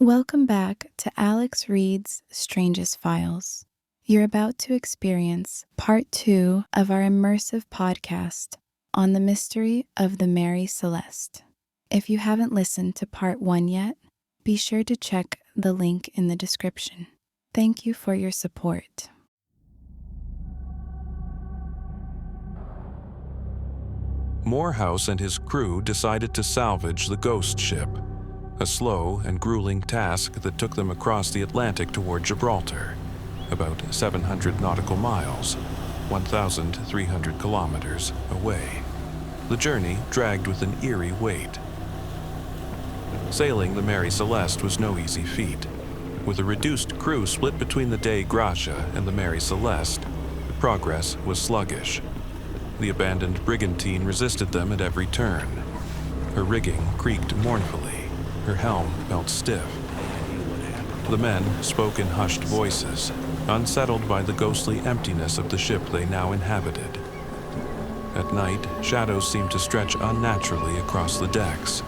Welcome back to Alex Reid's Strangest Files. You're about to experience part 2 of our immersive podcast on the mystery of the Mary Celeste. If you haven't listened to part 1 yet, be sure to check the link in the description. Thank you for your support. Morehouse and his crew decided to salvage the ghost ship, a slow and grueling task that took them across the Atlantic toward Gibraltar, about 700 nautical miles, 1,300 kilometers away. The journey dragged with an eerie weight. Sailing the Mary Celeste was no easy feat. With a reduced crew split between the Dei Gratia and the Mary Celeste, progress was sluggish. The abandoned brigantine resisted them at every turn. Her rigging creaked mournfully. Her helm felt stiff. The men spoke in hushed voices, unsettled by the ghostly emptiness of the ship they now inhabited. At night, shadows seemed to stretch unnaturally across the decks,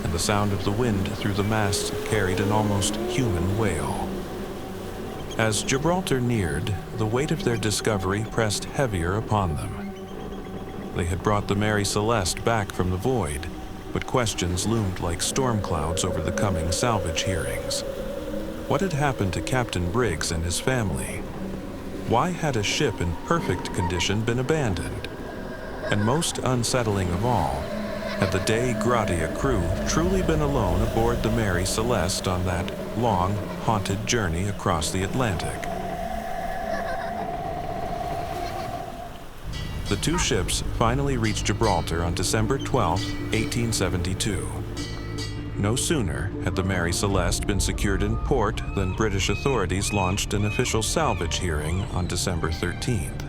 and the sound of the wind through the masts carried an almost human wail. As Gibraltar neared, the weight of their discovery pressed heavier upon them. They had brought the Mary Celeste back from the void, but questions loomed like storm clouds over the coming salvage hearings. What had happened to Captain Briggs and his family? Why had a ship in perfect condition been abandoned? And most unsettling of all, had the Dei Gratia crew truly been alone aboard the Mary Celeste on that long, haunted journey across the Atlantic? The two ships finally reached Gibraltar on December 12, 1872. No sooner had the Mary Celeste been secured in port than British authorities launched an official salvage hearing on December 13th.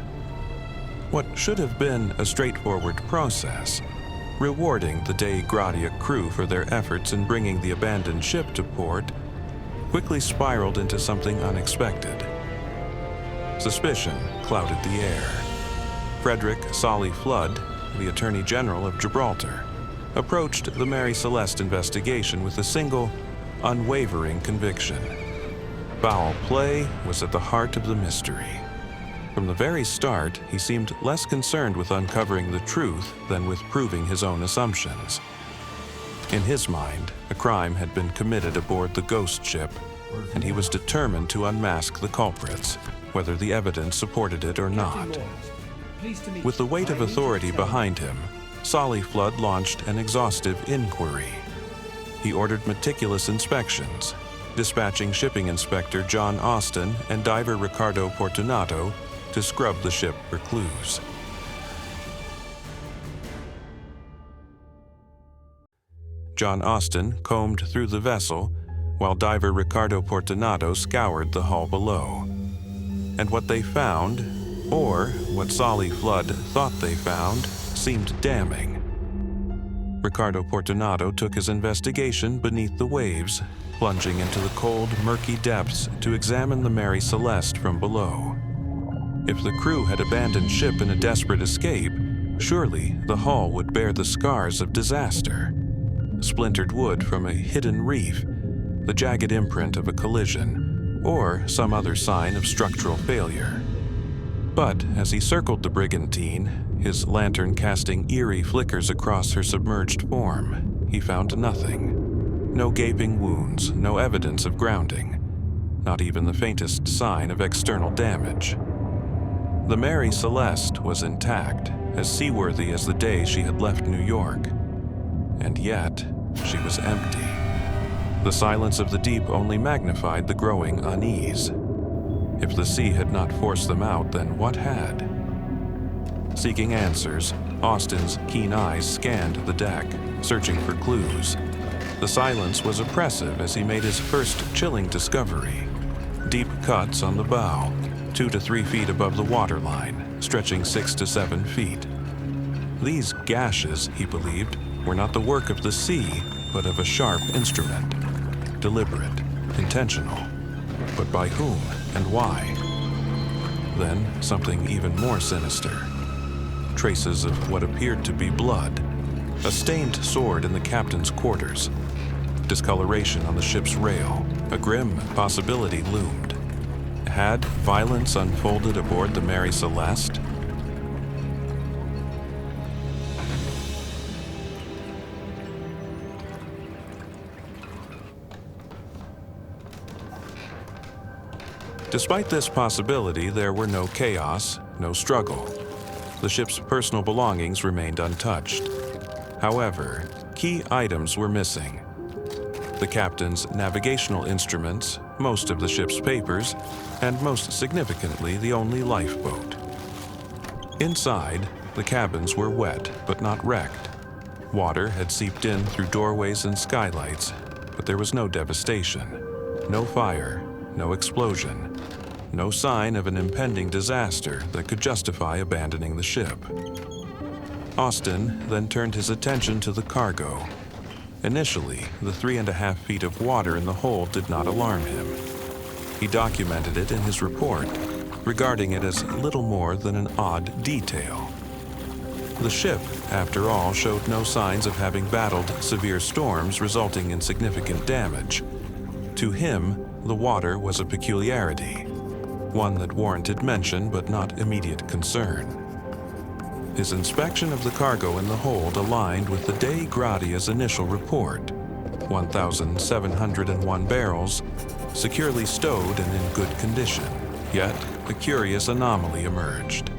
What should have been a straightforward process, rewarding the Dei Gratia crew for their efforts in bringing the abandoned ship to port, quickly spiraled into something unexpected. Suspicion clouded the air. Frederick Solly Flood, the Attorney General of Gibraltar, approached the Mary Celeste investigation with a single, unwavering conviction. Foul play was at the heart of the mystery. From the very start, he seemed less concerned with uncovering the truth than with proving his own assumptions. In his mind, a crime had been committed aboard the ghost ship, and he was determined to unmask the culprits, whether the evidence supported it or not. With the weight of authority behind him, Solly Flood launched an exhaustive inquiry. He ordered meticulous inspections, dispatching shipping inspector John Austin and diver Ricardo Fortunato to scrub the ship for clues. John Austin combed through the vessel, while diver Ricardo Fortunato scoured the hull below. And what they found, or what Solly Flood thought they found, seemed damning. Ricardo Fortunato took his investigation beneath the waves, plunging into the cold, murky depths to examine the Mary Celeste from below. If the crew had abandoned ship in a desperate escape, surely the hull would bear the scars of disaster. Splintered wood from a hidden reef, the jagged imprint of a collision, or some other sign of structural failure. But as he circled the brigantine, his lantern casting eerie flickers across her submerged form, he found nothing. No gaping wounds, no evidence of grounding, not even the faintest sign of external damage. The Mary Celeste was intact, as seaworthy as the day she had left New York. And yet, she was empty. The silence of the deep only magnified the growing unease. If the sea had not forced them out, then what had? Seeking answers, Austin's keen eyes scanned the deck, searching for clues. The silence was oppressive as he made his first chilling discovery. Deep cuts on the bow, 2 to 3 feet above the waterline, stretching 6 to 7 feet. These gashes, he believed, were not the work of the sea, but of a sharp instrument. Deliberate, intentional. But by whom and why? Then something even more sinister. Traces of what appeared to be blood. A stained sword in the captain's quarters. discoloration on the ship's rail. A grim possibility loomed. Had violence unfolded aboard the Mary Celeste? Despite this possibility, there were no chaos, no struggle. The ship's personal belongings remained untouched. However, key items were missing. The captain's navigational instruments, most of the ship's papers, and most significantly, the only lifeboat. Inside, the cabins were wet but not wrecked. Water had seeped in through doorways and skylights, but there was no devastation, no fire, no explosion, no sign of an impending disaster that could justify abandoning the ship. Austin then turned his attention to the cargo. Initially, the 3.5 feet of water in the hold did not alarm him. He documented it in his report, regarding it as little more than an odd detail. The ship, after all, showed no signs of having battled severe storms resulting in significant damage. To him, the water was a peculiarity, one that warranted mention but not immediate concern. His inspection of the cargo in the hold aligned with the Dei Gradia's initial report: 1,701 barrels, securely stowed and in good condition. Yet, a curious anomaly emerged.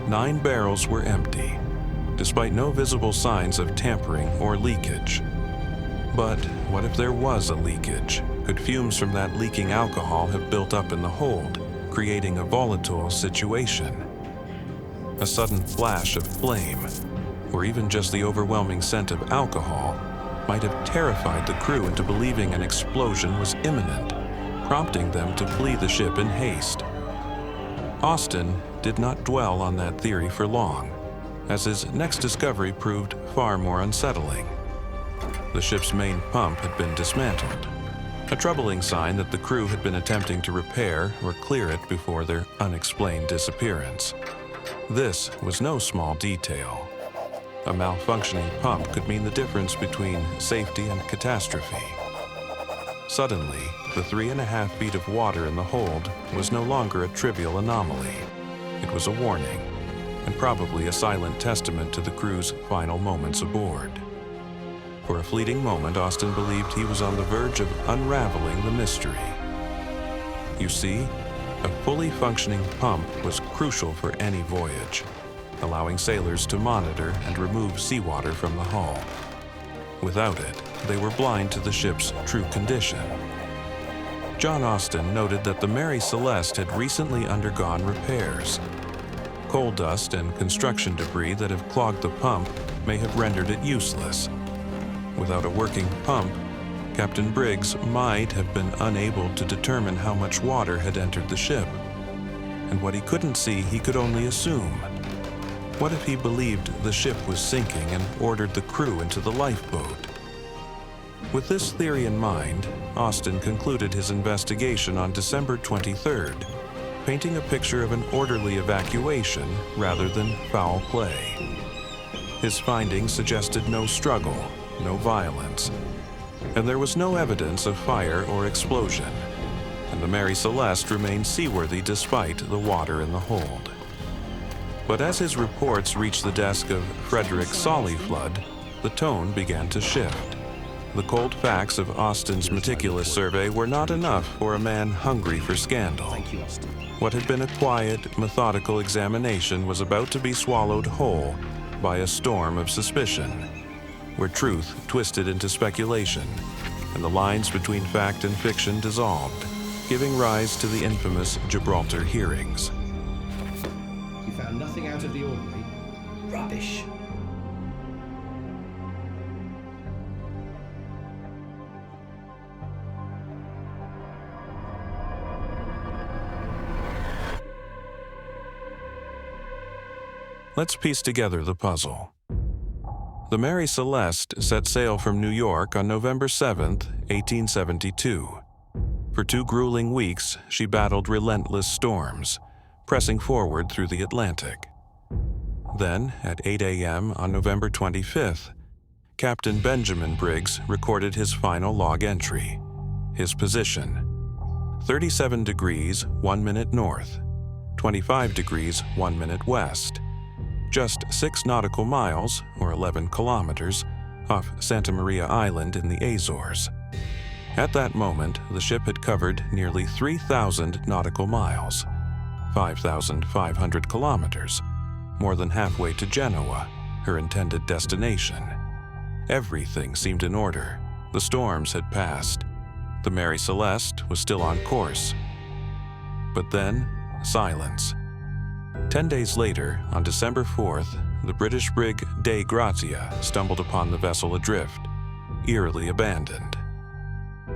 9 barrels were empty, despite no visible signs of tampering or leakage. But what if there was a leakage? Could fumes from that leaking alcohol have built up in the hold, creating a volatile situation? A sudden flash of flame, or even just the overwhelming scent of alcohol, might have terrified the crew into believing an explosion was imminent, prompting them to flee the ship in haste. Austin did not dwell on that theory for long, as his next discovery proved far more unsettling. The ship's main pump had been dismantled, a troubling sign that the crew had been attempting to repair or clear it before their unexplained disappearance. This was no small detail. A malfunctioning pump could mean the difference between safety and catastrophe. Suddenly, the 3.5 feet of water in the hold was no longer a trivial anomaly. It was a warning, and probably a silent testament to the crew's final moments aboard. For a fleeting moment, Austin believed he was on the verge of unraveling the mystery. You see, a fully functioning pump was crucial for any voyage, allowing sailors to monitor and remove seawater from the hull. Without it, they were blind to the ship's true condition. John Austin noted that the Mary Celeste had recently undergone repairs. Coal dust and construction debris that have clogged the pump may have rendered it useless. Without a working pump, Captain Briggs might have been unable to determine how much water had entered the ship. And what he couldn't see, he could only assume. What if he believed the ship was sinking and ordered the crew into the lifeboat? With this theory in mind, Austin concluded his investigation on December 23rd, painting a picture of an orderly evacuation rather than foul play. His findings suggested no struggle, no violence, and there was no evidence of fire or explosion, and the Mary Celeste remained seaworthy despite the water in the hold. But as his reports reached the desk of Frederick Sollyflood, the tone began to shift. The cold facts of Austin's meticulous survey were not enough for a man hungry for scandal. Thank you, Austin. What had been a quiet, methodical examination was about to be swallowed whole by a storm of suspicion, where truth twisted into speculation, and the lines between fact and fiction dissolved, giving rise to the infamous Gibraltar Hearings. You found nothing out of the ordinary? Rubbish. Let's piece together the puzzle. The Mary Celeste set sail from New York on November 7, 1872. For 2 grueling weeks, she battled relentless storms, pressing forward through the Atlantic. Then, at 8 a.m. on November 25th, Captain Benjamin Briggs recorded his final log entry. His position: 37 degrees 1 minute north, 25 degrees 1 minute west, just 6 nautical miles, or 11 kilometers, off Santa Maria Island in the Azores. At that moment, the ship had covered nearly 3,000 nautical miles, 5,500 kilometers, more than halfway to Genoa, her intended destination. Everything seemed in order. The storms had passed. The Mary Celeste was still on course. But then, silence. 10 days later, on December 4th, the British brig Dei Grazia stumbled upon the vessel adrift, eerily abandoned.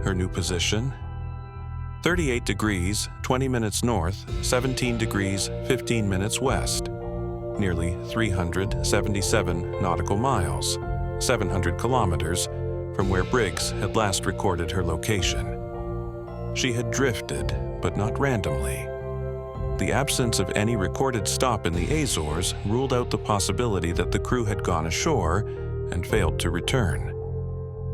Her new position: 38 degrees, 20 minutes north, 17 degrees, 15 minutes west, nearly 377 nautical miles, 700 kilometers, from where Briggs had last recorded her location. She had drifted, but not randomly. The absence of any recorded stop in the Azores ruled out the possibility that the crew had gone ashore and failed to return.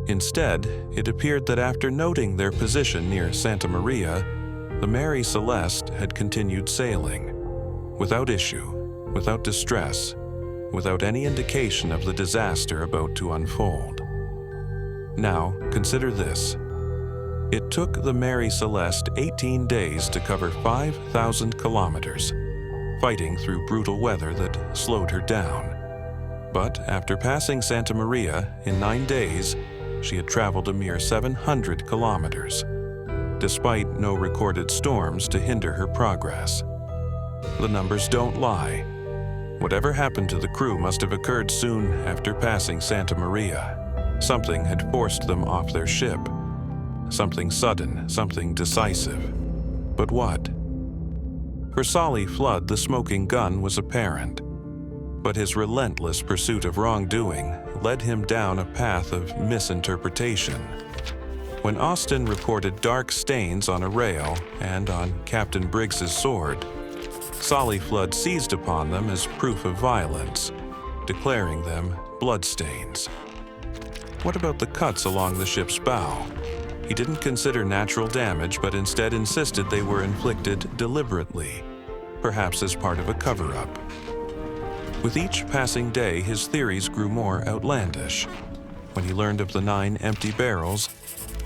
Instead, it appeared that after noting their position near Santa Maria, the Mary Celeste had continued sailing, without issue, without distress, without any indication of the disaster about to unfold. Now, consider this. It took the Mary Celeste 18 days to cover 5,000 kilometers, fighting through brutal weather that slowed her down. But after passing Santa Maria in 9 days, she had traveled a mere 700 kilometers, despite no recorded storms to hinder her progress. The numbers don't lie. Whatever happened to the crew must have occurred soon after passing Santa Maria. Something had forced them off their ship. Something sudden, something decisive. But what? For Solly Flood, the smoking gun was apparent. But his relentless pursuit of wrongdoing led him down a path of misinterpretation. When Austin reported dark stains on a rail and on Captain Briggs's sword, Solly Flood seized upon them as proof of violence, declaring them bloodstains. What about the cuts along the ship's bow? He didn't consider natural damage, but instead insisted they were inflicted deliberately, perhaps as part of a cover-up. With each passing day, his theories grew more outlandish. When he learned of the 9 empty barrels,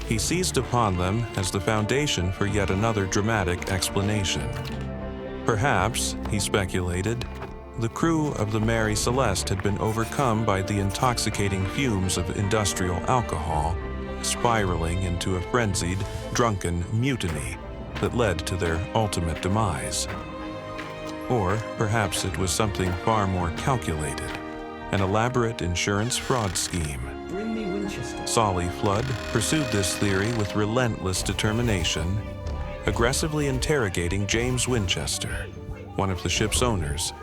he seized upon them as the foundation for yet another dramatic explanation. Perhaps, he speculated, the crew of the Mary Celeste had been overcome by the intoxicating fumes of industrial alcohol, spiraling into a frenzied, drunken mutiny that led to their ultimate demise. Or perhaps it was something far more calculated, an elaborate insurance fraud scheme. Bring me Winchester. Solly Flood pursued this theory with relentless determination, aggressively interrogating James Winchester, one of the ship's owners,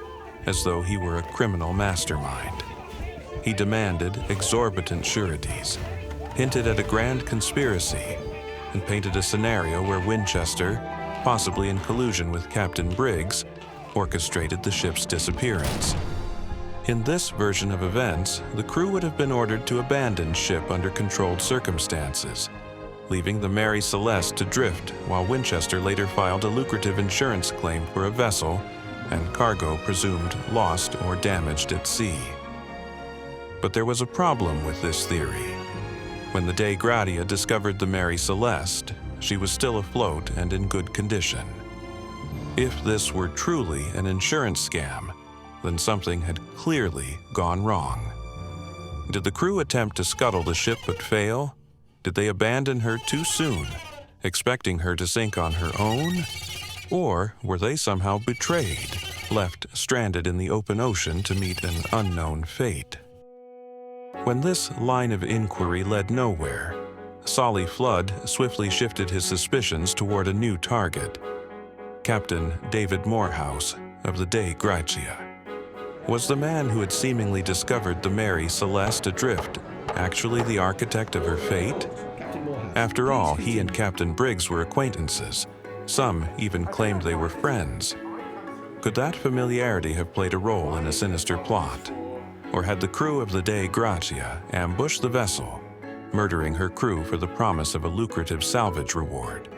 as though he were a criminal mastermind. He demanded exorbitant sureties, hinted at a grand conspiracy, and painted a scenario where Winchester, possibly in collusion with Captain Briggs, orchestrated the ship's disappearance. In this version of events, the crew would have been ordered to abandon ship under controlled circumstances, leaving the Mary Celeste to drift while Winchester later filed a lucrative insurance claim for a vessel and cargo presumed lost or damaged at sea. But there was a problem with this theory. When the Dei Grazia discovered the Mary Celeste, she was still afloat and in good condition. If this were truly an insurance scam, then something had clearly gone wrong. Did the crew attempt to scuttle the ship but fail? Did they abandon her too soon, expecting her to sink on her own? Or were they somehow betrayed, left stranded in the open ocean to meet an unknown fate? When this line of inquiry led nowhere, Solly Flood swiftly shifted his suspicions toward a new target, Captain David Morehouse of the Dei Grazia. Was the man who had seemingly discovered the Mary Celeste adrift actually the architect of her fate? After all, he and Captain Briggs were acquaintances. Some even claimed they were friends. Could that familiarity have played a role in a sinister plot? Or had the crew of the Dei Gratia ambushed the vessel, murdering her crew for the promise of a lucrative salvage reward?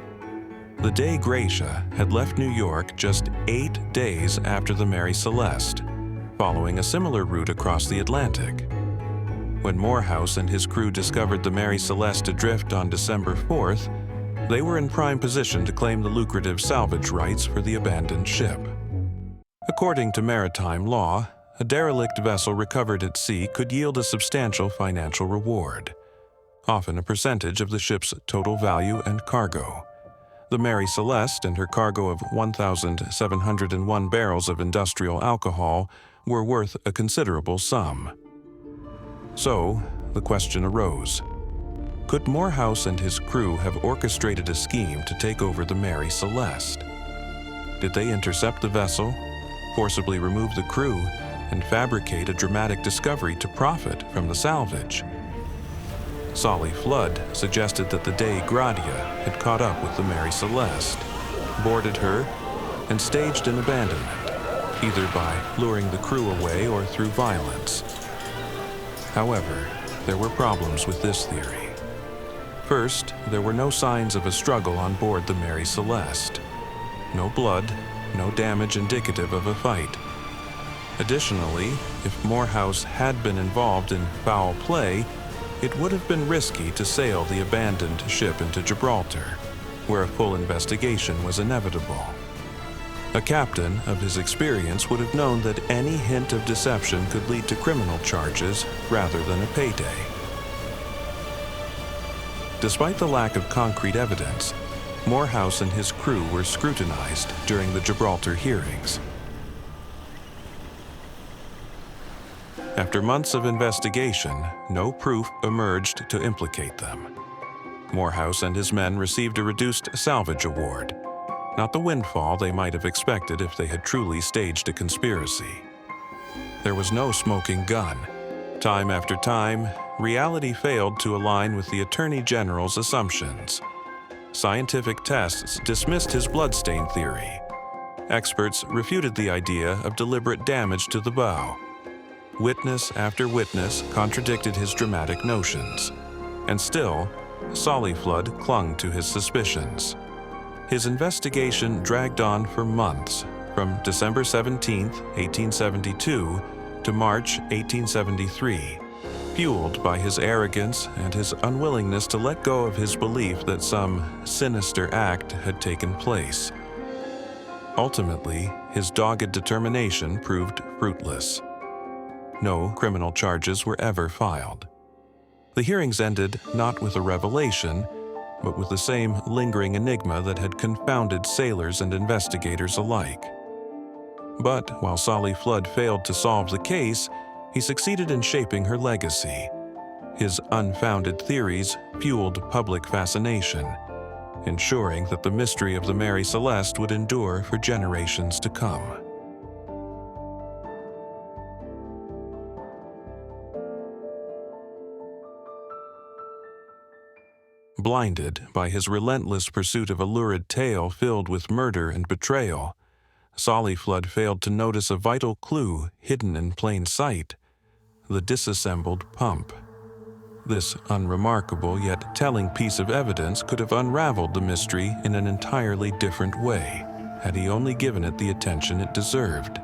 The Dei Gratia had left New York just 8 days after the Mary Celeste, following a similar route across the Atlantic. When Morehouse and his crew discovered the Mary Celeste adrift on December 4th, they were in prime position to claim the lucrative salvage rights for the abandoned ship. According to maritime law, a derelict vessel recovered at sea could yield a substantial financial reward, often a percentage of the ship's total value and cargo. The Mary Celeste and her cargo of 1,701 barrels of industrial alcohol were worth a considerable sum. So, the question arose: could Morehouse and his crew have orchestrated a scheme to take over the Mary Celeste? Did they intercept the vessel, forcibly remove the crew, and fabricate a dramatic discovery to profit from the salvage? Solly Flood suggested that the Dei Gratia had caught up with the Mary Celeste, boarded her, and staged an abandonment, either by luring the crew away or through violence. However, there were problems with this theory. First, there were no signs of a struggle on board the Mary Celeste. No blood, no damage indicative of a fight. Additionally, if Morehouse had been involved in foul play, it would have been risky to sail the abandoned ship into Gibraltar, where a full investigation was inevitable. A captain of his experience would have known that any hint of deception could lead to criminal charges rather than a payday. Despite the lack of concrete evidence, Morehouse and his crew were scrutinized during the Gibraltar Hearings. After months of investigation, no proof emerged to implicate them. Morehouse and his men received a reduced salvage award, not the windfall they might have expected if they had truly staged a conspiracy. There was no smoking gun. Time after time, reality failed to align with the Attorney General's assumptions. Scientific tests dismissed his bloodstain theory. Experts refuted the idea of deliberate damage to the bow. Witness after witness contradicted his dramatic notions. And still, Solly Flood clung to his suspicions. His investigation dragged on for months, from December 17, 1872 to March 1873, fueled by his arrogance and his unwillingness to let go of his belief that some sinister act had taken place. Ultimately, his dogged determination proved fruitless. No criminal charges were ever filed. The hearings ended not with a revelation, but with the same lingering enigma that had confounded sailors and investigators alike. But while Solly Flood failed to solve the case, he succeeded in shaping her legacy. His unfounded theories fueled public fascination, ensuring that the mystery of the Mary Celeste would endure for generations to come. Blinded by his relentless pursuit of a lurid tale filled with murder and betrayal, Solly Flood failed to notice a vital clue hidden in plain sight: the disassembled pump. This unremarkable yet telling piece of evidence could have unraveled the mystery in an entirely different way, had he only given it the attention it deserved.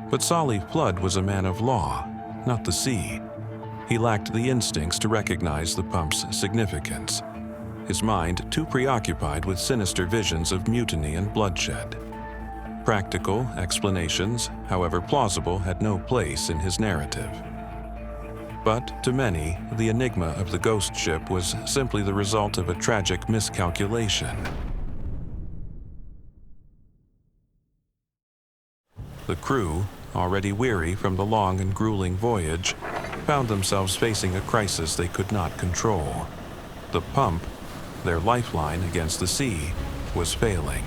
But Solly Flood was a man of law, not the sea. He lacked the instincts to recognize the pump's significance, his mind too preoccupied with sinister visions of mutiny and bloodshed. Practical explanations, however plausible, had no place in his narrative. But to many, the enigma of the ghost ship was simply the result of a tragic miscalculation. The crew, already weary from the long and grueling voyage, found themselves facing a crisis they could not control. The pump, their lifeline against the sea, was failing.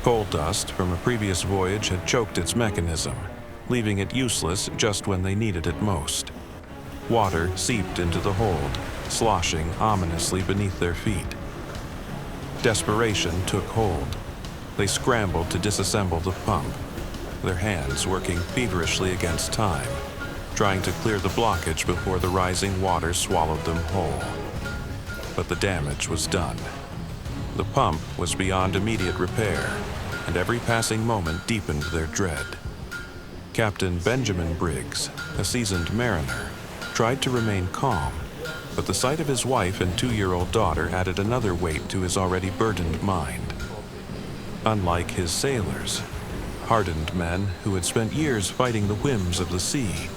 Coal dust from a previous voyage had choked its mechanism, leaving it useless just when they needed it most. Water seeped into the hold, sloshing ominously beneath their feet. Desperation took hold. They scrambled to disassemble the pump. their hands working feverishly against time, trying to clear the blockage before the rising water swallowed them whole. But the damage was done. The pump was beyond immediate repair, and every passing moment deepened their dread. Captain Benjamin Briggs, a seasoned mariner, tried to remain calm, but the sight of his wife and 2-year-old daughter added another weight to his already burdened mind. Unlike his sailors, hardened men who had spent years fighting the whims of the sea,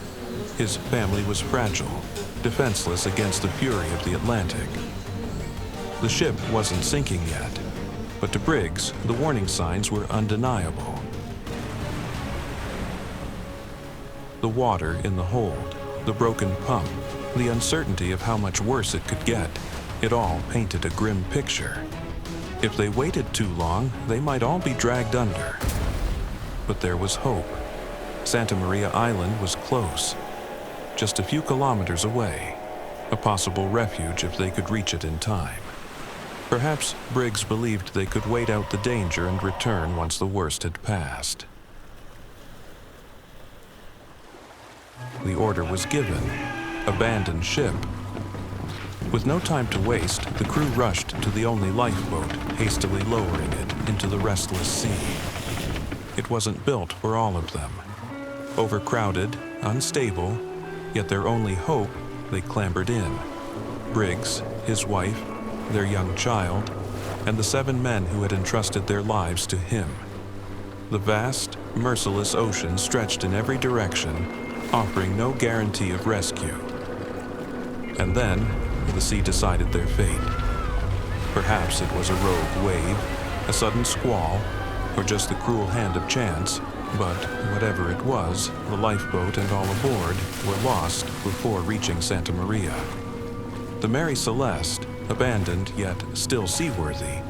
his family was fragile, defenseless against the fury of the Atlantic. The ship wasn't sinking yet, but to Briggs, the warning signs were undeniable. The water in the hold, the broken pump, the uncertainty of how much worse it could get, it all painted a grim picture. If they waited too long, they might all be dragged under. But there was hope. Santa Maria Island was close, just a few kilometers away, a possible refuge if they could reach it in time. Perhaps Briggs believed they could wait out the danger and return once the worst had passed. The order was given: abandon ship. With no time to waste, the crew rushed to the only lifeboat, hastily lowering it into the restless sea. It wasn't built for all of them. Overcrowded, unstable, yet their only hope, they clambered in. Briggs, his wife, their young child, and the 7 men who had entrusted their lives to him. The vast, merciless ocean stretched in every direction, offering no guarantee of rescue. And then, the sea decided their fate. Perhaps it was a rogue wave, a sudden squall, or just the cruel hand of chance, but whatever it was, the lifeboat and all aboard were lost before reaching Santa Maria. The Mary Celeste, abandoned yet still seaworthy,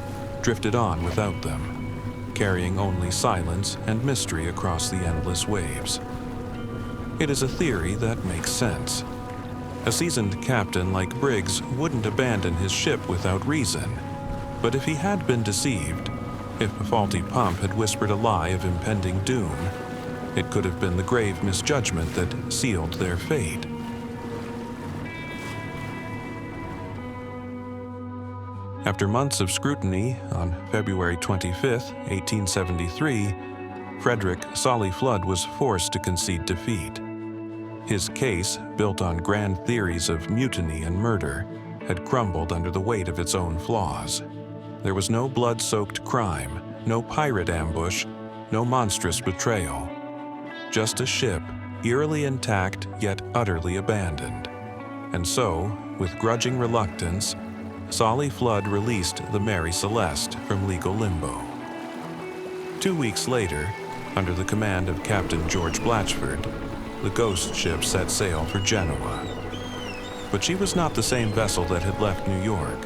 drifted on without them, carrying only silence and mystery across the endless waves. It is a theory that makes sense. A seasoned captain like Briggs wouldn't abandon his ship without reason. But if he had been deceived, if a faulty pump had whispered a lie of impending doom, it could have been the grave misjudgment that sealed their fate. After months of scrutiny, on February 25, 1873, Frederick Solly Flood was forced to concede defeat. His case, built on grand theories of mutiny and murder, had crumbled under the weight of its own flaws. There was no blood-soaked crime, no pirate ambush, no monstrous betrayal. Just a ship, eerily intact yet utterly abandoned. And so, with grudging reluctance, Solly Flood released the Mary Celeste from legal limbo. 2 weeks later, under the command of Captain George Blatchford, the ghost ship set sail for Genoa. But she was not the same vessel that had left New York.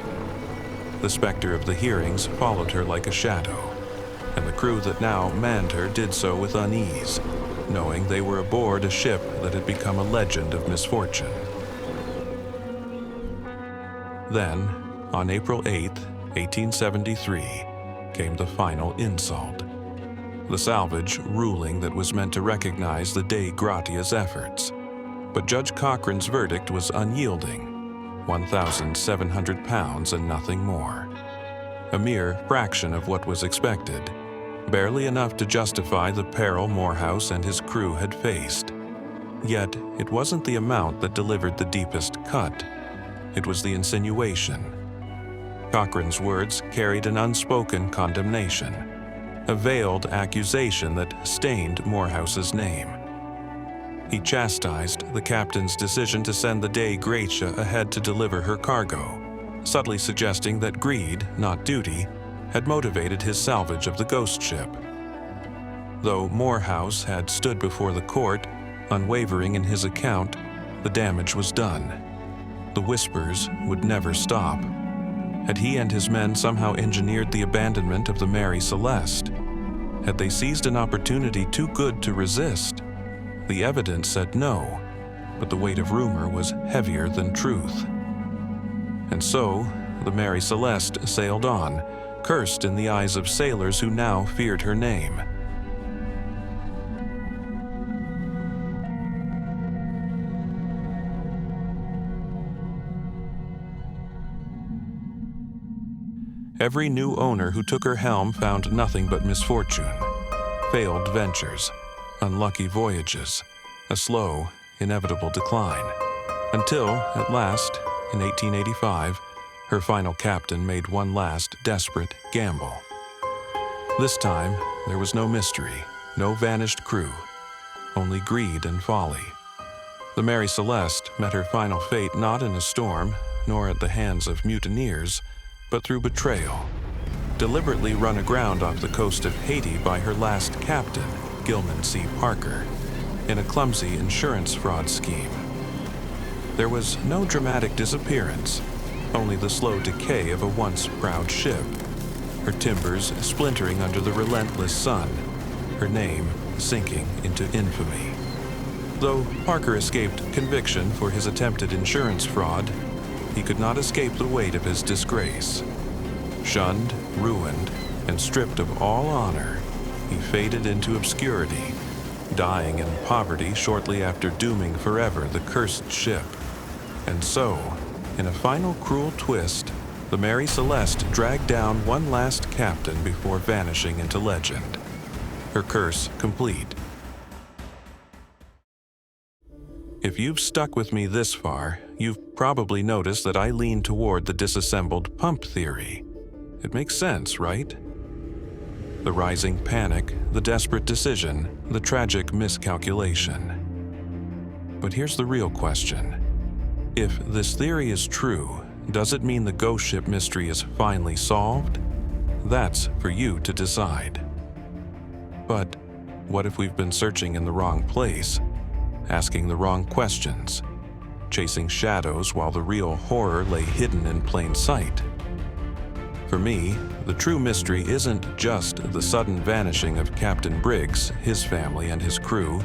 The specter of the hearings followed her like a shadow, and the crew that now manned her did so with unease, knowing they were aboard a ship that had become a legend of misfortune. Then, on April 8, 1873, came the final insult. The salvage ruling that was meant to recognize the Dei Gratia's efforts. But Judge Cochrane's verdict was unyielding, 1,700 pounds and nothing more. A mere fraction of what was expected, barely enough to justify the peril Morehouse and his crew had faced. Yet, it wasn't the amount that delivered the deepest cut. It was the insinuation. Cochrane's words carried an unspoken condemnation, a veiled accusation that stained Morehouse's name. He chastised the captain's decision to send the Dei Gratia ahead to deliver her cargo, subtly suggesting that greed, not duty, had motivated his salvage of the ghost ship. Though Morehouse had stood before the court, unwavering in his account, the damage was done. The whispers would never stop. Had he and his men somehow engineered the abandonment of the Mary Celeste? Had they seized an opportunity too good to resist? The evidence said no, but the weight of rumor was heavier than truth. And so, the Mary Celeste sailed on, cursed in the eyes of sailors who now feared her name. Every new owner who took her helm found nothing but misfortune. Failed ventures, unlucky voyages, a slow, inevitable decline. Until, at last, in 1885, her final captain made one last desperate gamble. This time, there was no mystery, no vanished crew, only greed and folly. The Mary Celeste met her final fate not in a storm, nor at the hands of mutineers, but through betrayal. Deliberately run aground off the coast of Haiti by her last captain, Gilman C. Parker, in a clumsy insurance fraud scheme. There was no dramatic disappearance, only the slow decay of a once proud ship, her timbers splintering under the relentless sun, her name sinking into infamy. Though Parker escaped conviction for his attempted insurance fraud, he could not escape the weight of his disgrace. Shunned, ruined, and stripped of all honor, he faded into obscurity, dying in poverty shortly after dooming forever the cursed ship. And so, in a final cruel twist, the Mary Celeste dragged down one last captain before vanishing into legend. Her curse complete. If you've stuck with me this far, you've probably noticed that I lean toward the disassembled pump theory. It makes sense, right? The rising panic, the desperate decision, the tragic miscalculation. But here's the real question. If this theory is true, does it mean the ghost ship mystery is finally solved? That's for you to decide. But what if we've been searching in the wrong place, asking the wrong questions, chasing shadows while the real horror lay hidden in plain sight? For me, the true mystery isn't just the sudden vanishing of Captain Briggs, his family, and his crew.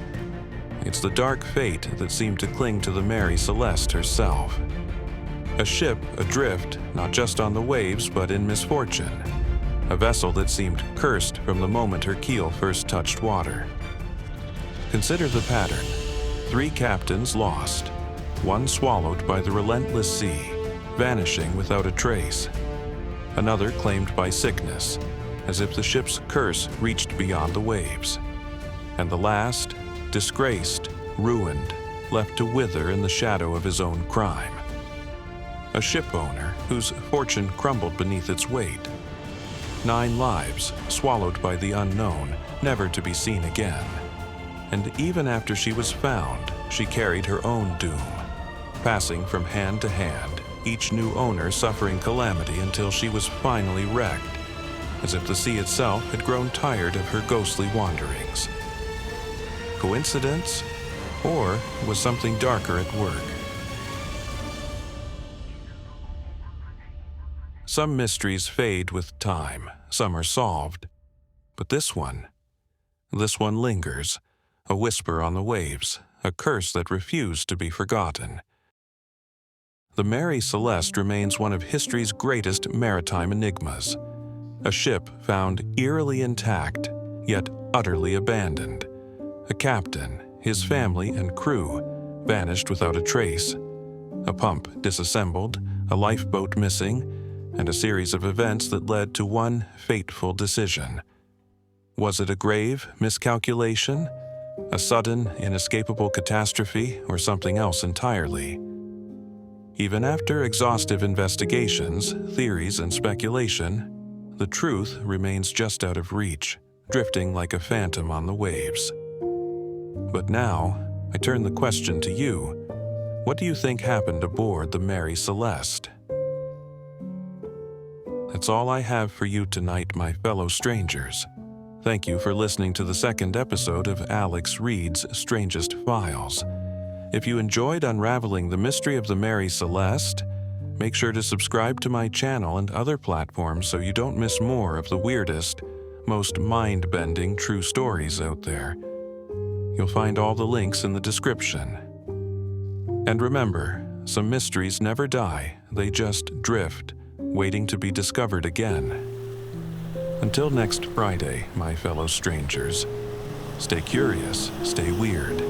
It's the dark fate that seemed to cling to the Mary Celeste herself. A ship adrift, not just on the waves, but in misfortune. A vessel that seemed cursed from the moment her keel first touched water. Consider the pattern. 3 captains lost, one swallowed by the relentless sea, vanishing without a trace. Another claimed by sickness, as if the ship's curse reached beyond the waves. And the last, disgraced, ruined, left to wither in the shadow of his own crime. A ship owner whose fortune crumbled beneath its weight. 9 lives swallowed by the unknown, never to be seen again. And even after she was found, she carried her own doom, passing from hand to hand, each new owner suffering calamity until she was finally wrecked, as if the sea itself had grown tired of her ghostly wanderings. Coincidence? Or was something darker at work? Some mysteries fade with time, some are solved. But this one lingers, a whisper on the waves, a curse that refused to be forgotten. The Mary Celeste remains one of history's greatest maritime enigmas. A ship found eerily intact, yet utterly abandoned. A captain, his family and crew vanished without a trace. A pump disassembled, a lifeboat missing, and a series of events that led to one fateful decision. Was it a grave miscalculation, a sudden, inescapable catastrophe, or something else entirely? Even after exhaustive investigations, theories, and speculation, the truth remains just out of reach, drifting like a phantom on the waves. But now, I turn the question to you. What do you think happened aboard the Mary Celeste? That's all I have for you tonight, my fellow strangers. Thank you for listening to the second episode of Alex Reid's Strangest Files. If you enjoyed unraveling the mystery of the Mary Celeste, make sure to subscribe to my channel and other platforms so you don't miss more of the weirdest, most mind-bending true stories out there. You'll find all the links in the description. And remember, some mysteries never die, they just drift, waiting to be discovered again. Until next Friday, my fellow strangers, stay curious, stay weird,